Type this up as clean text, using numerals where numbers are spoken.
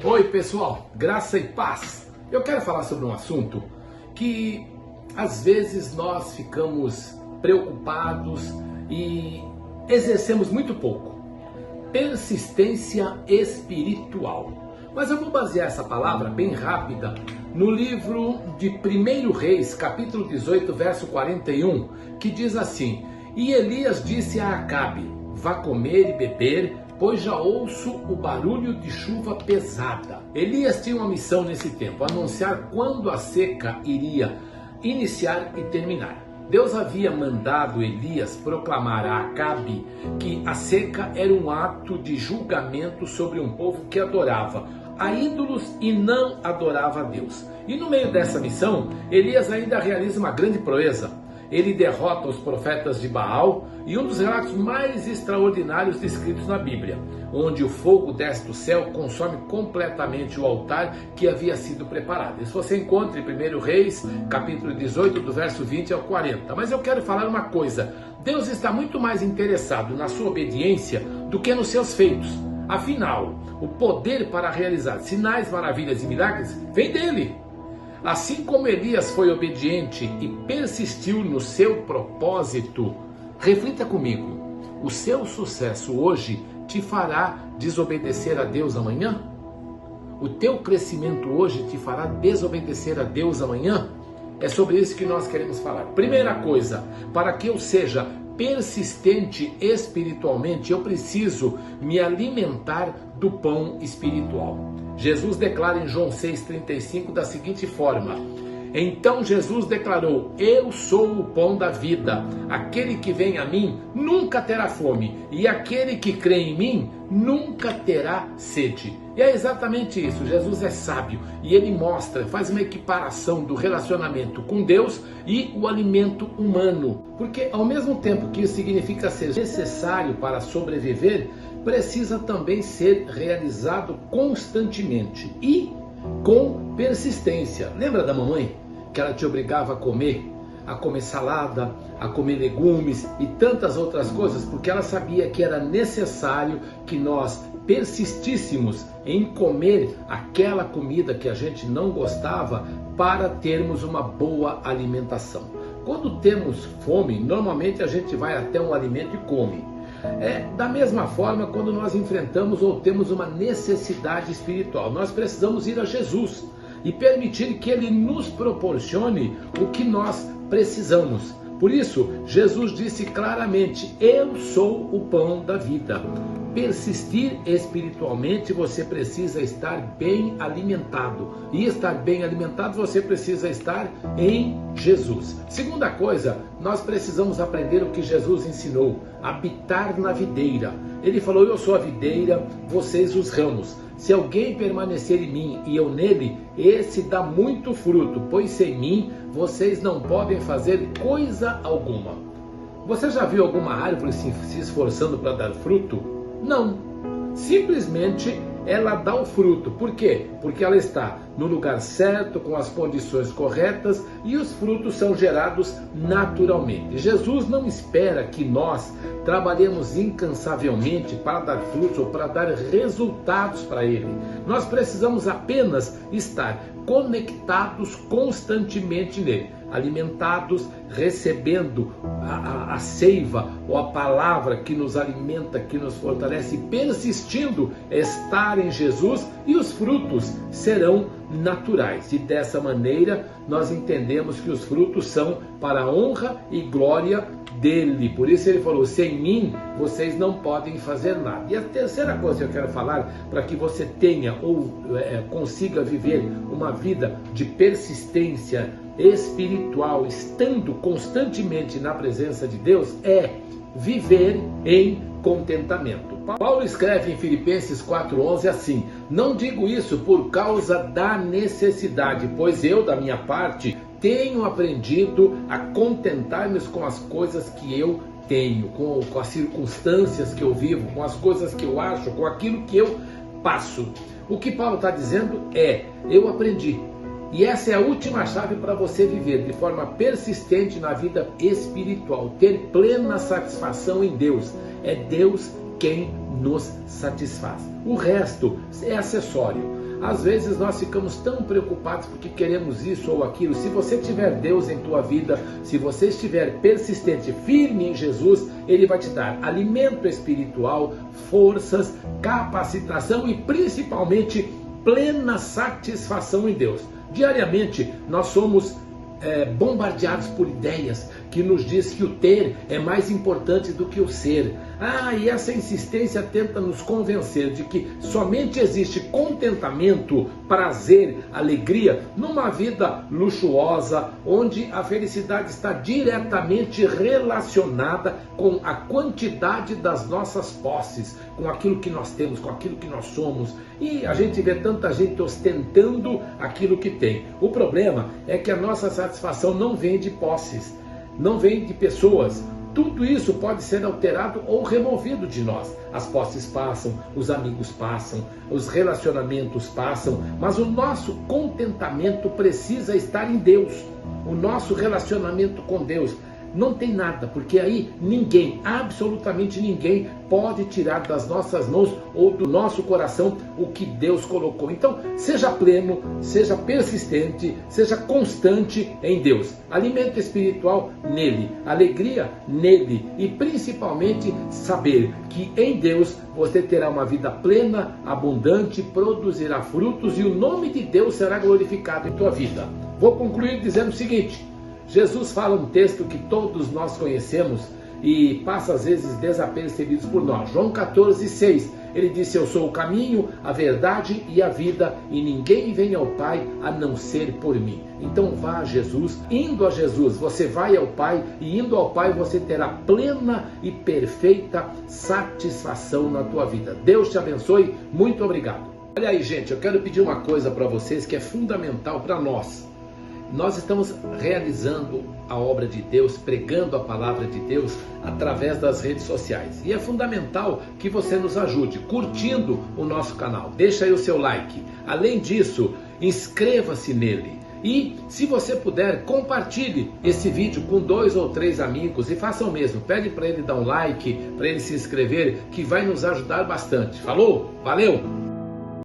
Oi pessoal, graça e paz. Eu quero falar sobre um assunto que às vezes nós ficamos preocupados e exercemos muito pouco. Persistência espiritual. Mas eu vou basear essa palavra bem rápida no livro de 1 Reis, capítulo 18, verso 41, que diz assim: E Elias disse a Acabe: vá comer e beber, pois já ouço o barulho de chuva pesada. Elias tinha uma missão nesse tempo: anunciar quando a seca iria iniciar e terminar. Deus havia mandado Elias proclamar a Acabe que a seca era um ato de julgamento sobre um povo que adorava a ídolos e não adorava a Deus. E no meio dessa missão, Elias ainda realiza uma grande proeza. Ele derrota os profetas de Baal, e um dos relatos mais extraordinários descritos na Bíblia, onde o fogo desce do céu, consome completamente o altar que havia sido preparado. Isso você encontra em 1 Reis, capítulo 18, do verso 20 ao 40. Mas eu quero falar uma coisa: Deus está muito mais interessado na sua obediência do que nos seus feitos. Afinal, o poder para realizar sinais, maravilhas e milagres vem dele. Assim como Elias foi obediente e persistiu no seu propósito, reflita comigo: o seu sucesso hoje te fará desobedecer a Deus amanhã? O teu crescimento hoje te fará desobedecer a Deus amanhã? É sobre isso que nós queremos falar. Primeira coisa, para que eu seja persistente espiritualmente, eu preciso me alimentar do pão espiritual. Jesus declara em João 6,35 da seguinte forma: Então Jesus declarou: Eu sou o pão da vida. Aquele que vem a mim nunca terá fome, e aquele que crê em mim nunca terá sede. E é exatamente isso. Jesus é sábio e ele mostra, faz uma equiparação do relacionamento com Deus e o alimento humano. Porque ao mesmo tempo que isso significa ser necessário para sobreviver, precisa também ser realizado constantemente e com persistência. Lembra da mamãe? Que ela te obrigava a comer salada, a comer legumes e tantas outras coisas, porque ela sabia que era necessário que nós persistíssemos em comer aquela comida que a gente não gostava para termos uma boa alimentação. Quando temos fome, normalmente a gente vai até um alimento e come. Da mesma forma, quando nós enfrentamos ou temos uma necessidade espiritual, nós precisamos ir a Jesus e permitir que Ele nos proporcione o que nós precisamos. Por isso, Jesus disse claramente: Eu sou o pão da vida. Persistir espiritualmente, você precisa estar bem alimentado. E estar bem alimentado, você precisa estar em Jesus. Segunda coisa, nós precisamos aprender o que Jesus ensinou: habitar na videira. Ele falou: Eu sou a videira, vocês os ramos. Se alguém permanecer em mim e eu nele, esse dá muito fruto, pois sem mim vocês não podem fazer coisa alguma. Você já viu alguma árvore se esforçando para dar fruto? Não. Simplesmente ela dá o fruto. Por quê? Porque ela está no lugar certo, com as condições corretas, e os frutos são gerados naturalmente. Jesus não espera que nós trabalhemos incansavelmente para dar frutos ou para dar resultados para Ele. Nós precisamos apenas estar conectados constantemente nele, alimentados, recebendo a seiva ou a palavra que nos alimenta, que nos fortalece, persistindo estar em Jesus, e os frutos serão naturais. E dessa maneira nós entendemos que os frutos são para a honra e glória dele. Por isso ele falou: sem mim vocês não podem fazer nada. E a terceira coisa que eu quero falar, para que você tenha ou consiga viver uma vida de persistência espiritual, estando constantemente na presença de Deus, é viver em contentamento. Paulo escreve em Filipenses 4,11 assim: Não digo isso por causa da necessidade, pois eu, da minha parte, tenho aprendido a contentar-me com as coisas que eu tenho, com as circunstâncias que eu vivo, com as coisas que eu acho, com aquilo que eu passo. O que Paulo está dizendo é: eu aprendi. E essa é a última chave para você viver de forma persistente na vida espiritual, ter plena satisfação em Deus. É Deus quem nos satisfaz. O resto é acessório. Às vezes nós ficamos tão preocupados porque queremos isso ou aquilo. Se você tiver Deus em tua vida, se você estiver persistente, firme em Jesus, Ele vai te dar alimento espiritual, forças, capacitação e principalmente plena satisfação em Deus. Diariamente nós somos bombardeados por ideias que nos diz que o ter é mais importante do que o ser. E essa insistência tenta nos convencer de que somente existe contentamento, prazer, alegria numa vida luxuosa, onde a felicidade está diretamente relacionada com a quantidade das nossas posses, com aquilo que nós temos, com aquilo que nós somos. E a gente vê tanta gente ostentando aquilo que tem. O problema é que a nossa satisfação não vem de posses, não vem de pessoas. Tudo isso pode ser alterado ou removido de nós. As posses passam, os amigos passam, os relacionamentos passam, mas o nosso contentamento precisa estar em Deus. O nosso relacionamento com Deus. Não tem nada, porque aí ninguém, absolutamente ninguém, pode tirar das nossas mãos ou do nosso coração o que Deus colocou. Então, seja pleno, seja persistente, seja constante em Deus. Alimento espiritual nele, alegria nele e principalmente saber que em Deus você terá uma vida plena, abundante, produzirá frutos e o nome de Deus será glorificado em tua vida. Vou concluir dizendo o seguinte: Jesus fala um texto que todos nós conhecemos e passa às vezes desapercebidos por nós. João 14,6, ele disse: eu sou o caminho, a verdade e a vida, e ninguém vem ao Pai a não ser por mim. Então vá a Jesus. Indo a Jesus, você vai ao Pai, e indo ao Pai você terá plena e perfeita satisfação na tua vida. Deus te abençoe, muito obrigado. Olha aí, gente, eu quero pedir uma coisa para vocês que é fundamental para nós. Nós estamos realizando a obra de Deus, pregando a palavra de Deus através das redes sociais. E é fundamental que você nos ajude curtindo o nosso canal. Deixa aí o seu like. Além disso, inscreva-se nele. E se você puder, compartilhe esse vídeo com 2 ou 3 amigos e faça o mesmo. Pede para ele dar um like, para ele se inscrever, que vai nos ajudar bastante. Falou? Valeu!